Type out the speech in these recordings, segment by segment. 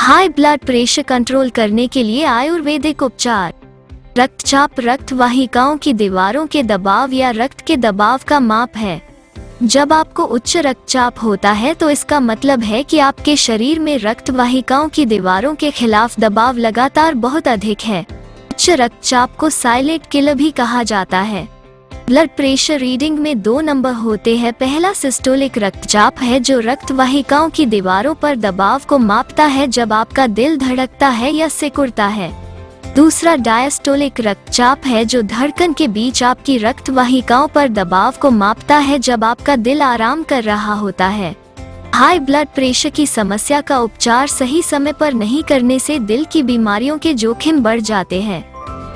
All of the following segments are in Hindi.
हाई ब्लड प्रेशर कंट्रोल करने के लिए आयुर्वेदिक उपचार। रक्तचाप रक्त वाहिकाओं की दीवारों के दबाव या रक्त के दबाव का माप है। जब आपको उच्च रक्तचाप होता है तो इसका मतलब है कि आपके शरीर में रक्त वाहिकाओं की दीवारों के खिलाफ दबाव लगातार बहुत अधिक है। उच्च रक्तचाप को साइलेंट किलर भी कहा जाता है। ब्लड प्रेशर रीडिंग में 2 नंबर होते हैं। पहला सिस्टोलिक रक्तचाप है जो रक्त वाहिकाओं की दीवारों पर दबाव को मापता है जब आपका दिल धड़कता है या सिकुड़ता है। दूसरा डायस्टोलिक रक्तचाप है जो धड़कन के बीच आपकी रक्त वाहिकाओं पर दबाव को मापता है जब आपका दिल आराम कर रहा होता है। हाई ब्लड प्रेशर की समस्या का उपचार सही समय पर नहीं करने से दिल की बीमारियों के जोखिम बढ़ जाते हैं।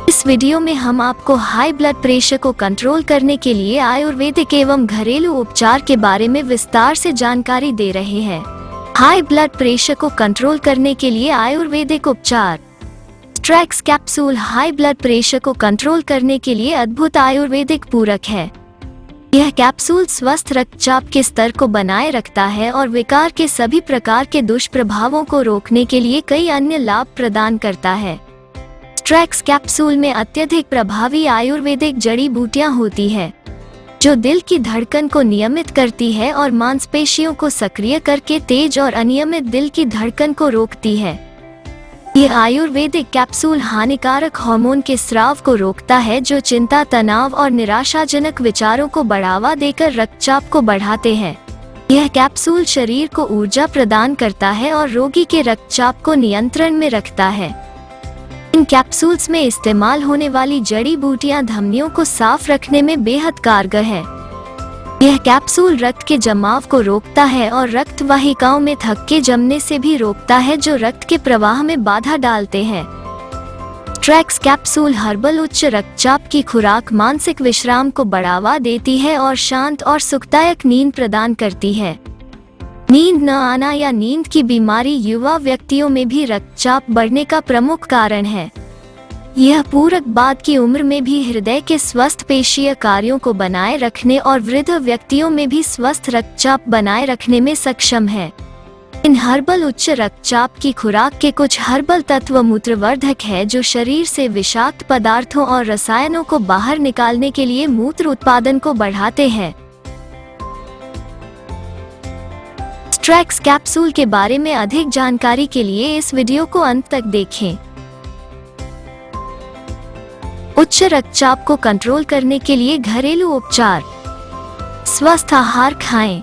इस वीडियो में हम आपको हाई ब्लड प्रेशर को कंट्रोल करने के लिए आयुर्वेदिक एवं घरेलू उपचार के बारे में विस्तार से जानकारी दे रहे हैं। हाई ब्लड प्रेशर को कंट्रोल करने के लिए आयुर्वेदिक उपचार। स्ट्रैक्स कैप्सूल हाई ब्लड प्रेशर को कंट्रोल करने के लिए अद्भुत आयुर्वेदिक पूरक है। यह कैप्सूल स्वस्थ रक्तचाप के स्तर को बनाए रखता है और विकार के सभी प्रकार के दुष्प्रभावों को रोकने के लिए कई अन्य लाभ प्रदान करता है। स्ट्रैक्स कैप्सूल में अत्यधिक प्रभावी आयुर्वेदिक जड़ी बूटियां होती है जो दिल की धड़कन को नियमित करती है और मांसपेशियों को सक्रिय करके तेज और अनियमित दिल की धड़कन को रोकती है। ये आयुर्वेदिक कैप्सूल हानिकारक हार्मोन के स्राव को रोकता है जो चिंता, तनाव और निराशाजनक विचारों को बढ़ावा देकर रक्तचाप को बढ़ाते हैं। यह कैप्सूल शरीर को ऊर्जा प्रदान करता है और रोगी के रक्तचाप को नियंत्रण में रखता है। इन कैप्सूल्स में इस्तेमाल होने वाली जड़ी बूटियां धमनियों को साफ रखने में बेहद कारगर है। यह कैप्सूल रक्त के जमाव को रोकता है और रक्त वाहिकाओं में थक्के जमने से भी रोकता है जो रक्त के प्रवाह में बाधा डालते हैं। स्ट्रैक्स कैप्सूल हर्बल उच्च रक्तचाप की खुराक मानसिक विश्राम को बढ़ावा देती है और शांत और सुखदायक नींद प्रदान करती है। नींद न आना या नींद की बीमारी युवा व्यक्तियों में भी रक्तचाप बढ़ने का प्रमुख कारण है। यह पूरक बाद की उम्र में भी हृदय के स्वस्थ पेशीय कार्यों को बनाए रखने और वृद्ध व्यक्तियों में भी स्वस्थ रक्तचाप बनाए रखने में सक्षम है। इन हर्बल उच्च रक्तचाप की खुराक के कुछ हर्बल तत्व मूत्रवर्धक है जो शरीर से विषाक्त पदार्थों और रसायनों को बाहर निकालने के लिए मूत्र उत्पादन को बढ़ाते हैं। स्ट्रैक्स कैप्सूल के बारे में अधिक जानकारी के लिए इस वीडियो को अंत तक देखें। उच्च रक्तचाप को कंट्रोल करने के लिए घरेलू उपचार। स्वस्थ आहार खाएं।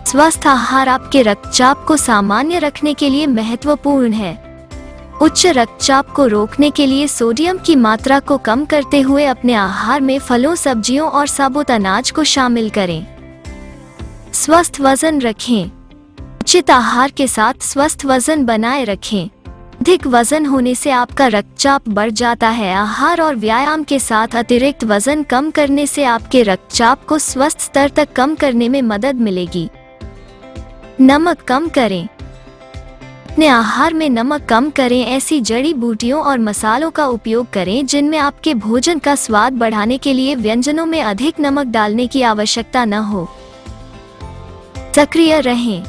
स्वस्थ आहार आपके रक्तचाप को सामान्य रखने के लिए महत्वपूर्ण है। उच्च रक्तचाप को रोकने के लिए सोडियम की मात्रा को कम करते हुए अपने आहार में फलों, सब्जियों और साबुत अनाज को शामिल करें। स्वस्थ वजन रखें। उचित आहार के साथ स्वस्थ वजन बनाए रखें। अधिक वजन होने से आपका रक्तचाप बढ़ जाता है। आहार और व्यायाम के साथ अतिरिक्त वजन कम करने से आपके रक्तचाप को स्वस्थ स्तर तक कम करने में मदद मिलेगी। नमक कम करें। अपने आहार में नमक कम करें। ऐसी जड़ी बूटियों और मसालों का उपयोग करें जिनमें आपके भोजन का स्वाद बढ़ाने के लिए व्यंजनों में अधिक नमक डालने की आवश्यकता न हो। सक्रिय रहें।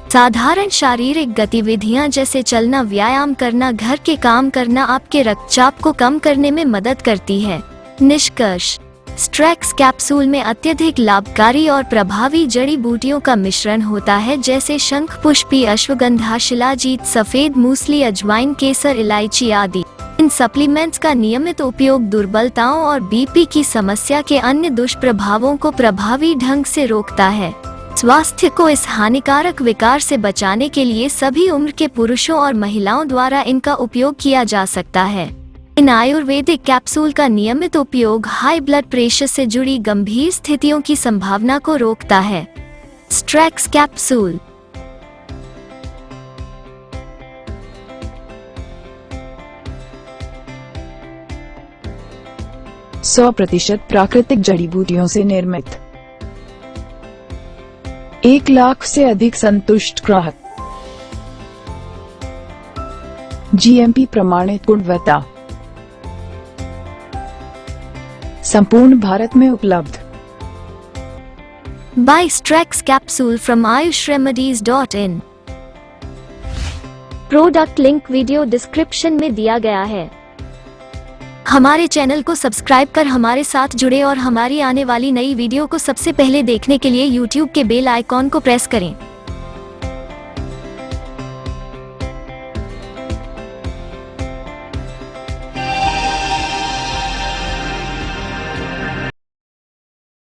साधारण शारीरिक गतिविधियां जैसे चलना, व्यायाम करना, घर के काम करना आपके रक्तचाप को कम करने में मदद करती है। निष्कर्ष: स्ट्रैक्स कैप्सूल में अत्यधिक लाभकारी और प्रभावी जड़ी बूटियों का मिश्रण होता है जैसे शंखपुष्पी, अश्वगंधा, शिलाजीत, सफेद मूसली, अजवाइन, केसर, इलायची आदि। इन सप्लीमेंट्स का नियमित उपयोग दुर्बलताओं और बीपी की समस्या के अन्य दुष्प्रभावों को प्रभावी ढंग से रोकता है। स्वास्थ्य को इस हानिकारक विकार से बचाने के लिए सभी उम्र के पुरुषों और महिलाओं द्वारा इनका उपयोग किया जा सकता है। इन आयुर्वेदिक कैप्सूल का नियमित उपयोग हाई ब्लड प्रेशर से जुड़ी गंभीर स्थितियों की संभावना को रोकता है। स्ट्रैक्स कैप्सूल 100% प्राकृतिक जड़ी बूटियों से निर्मित। 1 लाख से अधिक संतुष्ट ग्राहक। जीएमपी प्रमाणित गुणवत्ता। संपूर्ण भारत में उपलब्ध। Buy Strex capsule from ayushremedies.in। Product link video description में दिया गया है। हमारे चैनल को सब्सक्राइब कर हमारे साथ जुड़े और हमारी आने वाली नई वीडियो को सबसे पहले देखने के लिए YouTube के बेल आइकॉन को प्रेस करें।